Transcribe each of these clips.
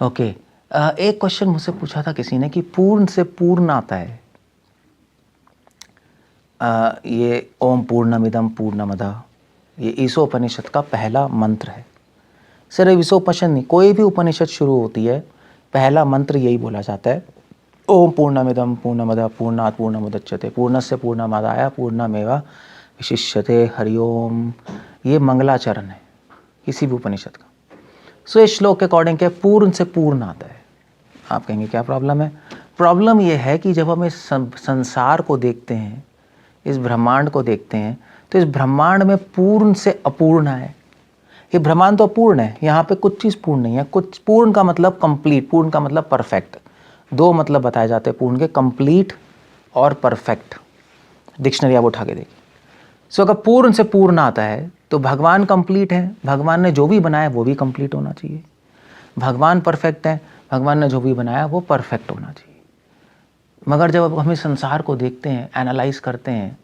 Okay. एक question मुझसे पूछा था किसी ने कि पूर्ण से पूर्ण आता है। ये ओम पूर्णमिदं पूर्णमदः, ये ईशोपनिषद का पहला मंत्र है। सिर्फ ईशोपनिषद नहीं, कोई भी उपनिषद शुरू होती है पहला मंत्र यही बोला जाता है, ओम पूर्णमिदं पूर्णमदः पूर्णात् पूर्णमुदच्यते पूर्णस्य पूर्णमादाय पूर्णमेवावशिष्यते हरि ओम। ये मंगलाचरण है किसी भी उपनिषद का। सो इस श्लोक के अकॉर्डिंग क्या पूर्ण से पूर्ण आता है। आप कहेंगे क्या प्रॉब्लम है? प्रॉब्लम यह है कि जब हम इस संसार को देखते हैं, इस ब्रह्मांड को देखते हैं, तो इस ब्रह्मांड में पूर्ण से अपूर्ण है। ये ब्रह्मांड तो अपूर्ण है, यहाँ पे कुछ चीज़ पूर्ण नहीं है। कुछ पूर्ण का मतलब कंप्लीट, पूर्ण का मतलब परफेक्ट। दो मतलब बताए जाते हैं पूर्ण के, कंप्लीट और परफेक्ट। डिक्शनरी आप उठा के देखिए। सो अगर पूर्ण से पूर्ण आता है तो भगवान कंप्लीट है, भगवान ने जो भी बनाया वो भी कंप्लीट होना चाहिए। भगवान परफेक्ट है, भगवान ने जो भी बनाया वो परफेक्ट होना चाहिए। मगर जब हम इस संसार को देखते हैं, एनालाइज करते हैं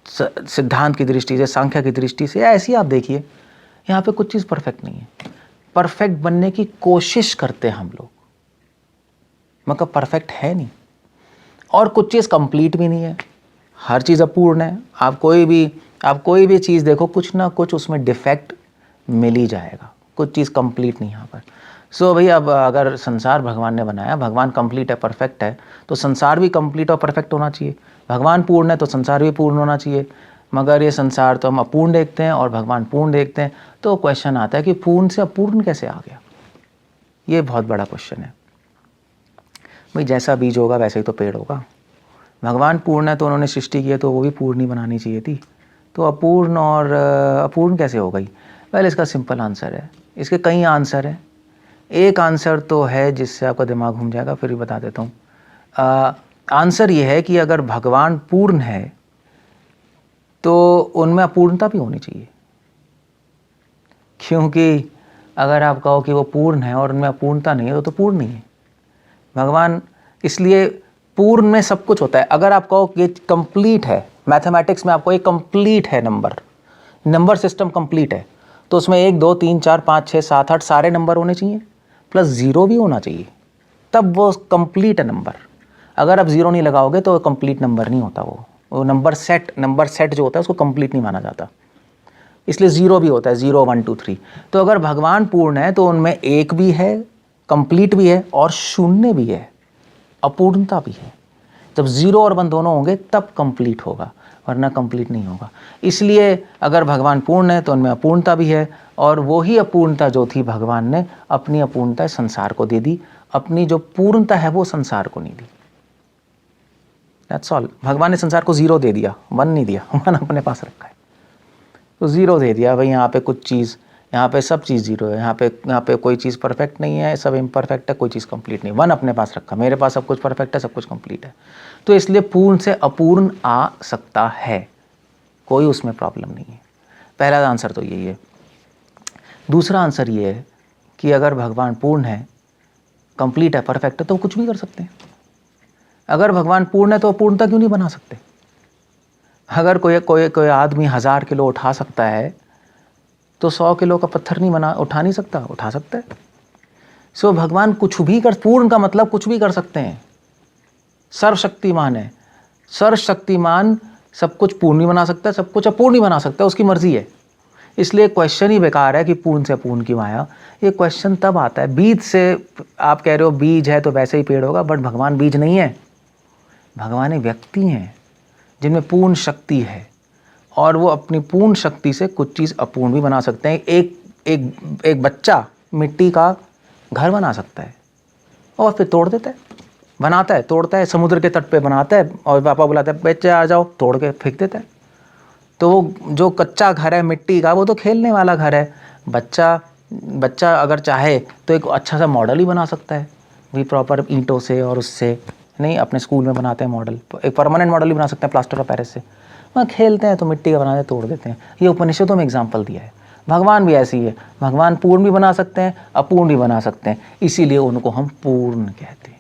सिद्धांत की दृष्टि से, सांख्य की दृष्टि से, या ऐसी आप देखिए, यहाँ पे कुछ चीज़ परफेक्ट नहीं है। परफेक्ट बनने की कोशिश करते हैं हम लोग, मगर परफेक्ट है नहीं। और कुछ चीज़ कंप्लीट भी नहीं है, हर चीज़ अपूर्ण है। आप कोई भी चीज़ देखो, कुछ ना कुछ उसमें डिफेक्ट मिल ही जाएगा, कुछ चीज़ कंप्लीट नहीं यहाँ पर। सो भाई अब अगर संसार भगवान ने बनाया, भगवान कंप्लीट है, परफेक्ट है, तो संसार भी कंप्लीट और परफेक्ट होना चाहिए। भगवान पूर्ण है तो संसार भी पूर्ण होना चाहिए। मगर ये संसार तो हम अपूर्ण देखते हैं और भगवान पूर्ण देखते हैं, तो क्वेश्चन आता है कि पूर्ण से अपूर्ण कैसे आ गया? ये बहुत बड़ा क्वेश्चन है। भाई जैसा बीज होगा वैसे ही तो पेड़ होगा। भगवान पूर्ण है तो उन्होंने सृष्टि की है, तो वो भी पूर्ण ही बनानी चाहिए थी। तो अपूर्ण और अपूर्ण कैसे हो गई? पहले इसका सिंपल आंसर है, इसके कई आंसर हैं। एक आंसर तो है जिससे आपका दिमाग घूम जाएगा, फिर भी बता देता हूँ। आंसर ये है कि अगर भगवान पूर्ण है तो उनमें अपूर्णता भी होनी चाहिए। क्योंकि अगर आप कहो कि वो पूर्ण है और उनमें अपूर्णता नहीं है तो पूर्ण नहीं है भगवान। इसलिए पूर्ण में सब कुछ होता है। अगर आप कहो कि कंप्लीट है, मैथमेटिक्स में आपको एक कंप्लीट है, नंबर सिस्टम कंप्लीट है, तो उसमें 1 2 3 4 5 6 7 8 सारे नंबर होने चाहिए, प्लस 0 भी होना चाहिए, तब वो कंप्लीट है नंबर। अगर आप 0 नहीं लगाओगे तो कंप्लीट नंबर नहीं होता। वो नंबर सेट जो होता है उसको कंप्लीट नहीं माना जाता। इसलिए 0 भी होता है, 0 1 2 3। तो अगर भगवान पूर्ण है तो उनमें 1 भी है, कंप्लीट भी है, और 0 भी है, अपूर्णता भी है। जब 0 और 1 दोनों होंगे तब कंप्लीट होगा, वरना कंप्लीट नहीं होगा। इसलिए अगर भगवान पूर्ण है तो उनमें अपूर्णता भी है, और वही अपूर्णता जो थी भगवान ने अपनी अपूर्णता संसार को दे दी। अपनी जो पूर्णता है वो संसार को नहीं दी। That's all. भगवान ने संसार को 0 दे दिया, 1 नहीं दिया। 1 अपने पास रखा है, तो 0 दे दिया। भाई यहाँ पे कुछ चीज़, यहाँ पे सब चीज़ 0 है, यहाँ पे कोई चीज़ परफेक्ट नहीं है, सब इम्परफेक्ट है, कोई चीज़ कंप्लीट नहीं। 1 अपने पास रखा, मेरे पास सब कुछ परफेक्ट है, सब कुछ कंप्लीट है। तो इसलिए पूर्ण से अपूर्ण आ सकता है, कोई उसमें प्रॉब्लम नहीं है। पहला आंसर तो यही है। दूसरा आंसर ये है कि अगर भगवान पूर्ण है, कंप्लीट है, परफेक्ट है, तो कुछ भी कर सकते हैं। अगर भगवान पूर्ण है तो अपूर्णता क्यों नहीं बना सकते? अगर कोई आदमी 1000 किलो उठा सकता है तो 100 किलो का पत्थर उठा नहीं सकता? उठा सकता है। सो भगवान कुछ भी पूर्ण का मतलब कुछ भी कर सकते हैं। सर्वशक्तिमान है, सर्वशक्तिमान सब कुछ पूर्ण भी बना सकता है, सब कुछ अपूर्ण भी बना सकता है, उसकी मर्जी है। इसलिए क्वेश्चन ही बेकार है कि पूर्ण से अपूर्ण क्यों आया। ये क्वेश्चन तब आता है बीज से। आप कह रहे हो बीज है तो वैसे ही पेड़ होगा, बट भगवान बीज नहीं है। भगवान एक व्यक्ति हैं जिनमें पूर्ण शक्ति है, और वो अपनी पूर्ण शक्ति से कुछ चीज़ अपूर्ण भी बना सकते हैं। एक बच्चा मिट्टी का घर बना सकता है और फिर तोड़ देता है, बनाता है, तोड़ता है, समुद्र के तट पे बनाता है, और पापा बुलाता है बच्चे आ जाओ, तोड़ के फेंक देता है। तो वो जो कच्चा घर है मिट्टी का, वो तो खेलने वाला घर है। बच्चा अगर चाहे तो एक अच्छा सा मॉडल ही बना सकता है, भी प्रॉपर ईंटों से, और उससे नहीं, अपने स्कूल में बनाते हैं मॉडल, एक परमानेंट मॉडल ही बना सकते हैं प्लास्टर ऑफ पेरिस से। वहाँ खेलते हैं तो मिट्टी का बनाते, तोड़ देते हैं। ये उपनिषदों में एग्जाम्पल दिया है। भगवान भी ऐसी है, भगवान पूर्ण भी बना सकते हैं, अपूर्ण भी बना सकते हैं, इसीलिए उनको हम पूर्ण कहते हैं।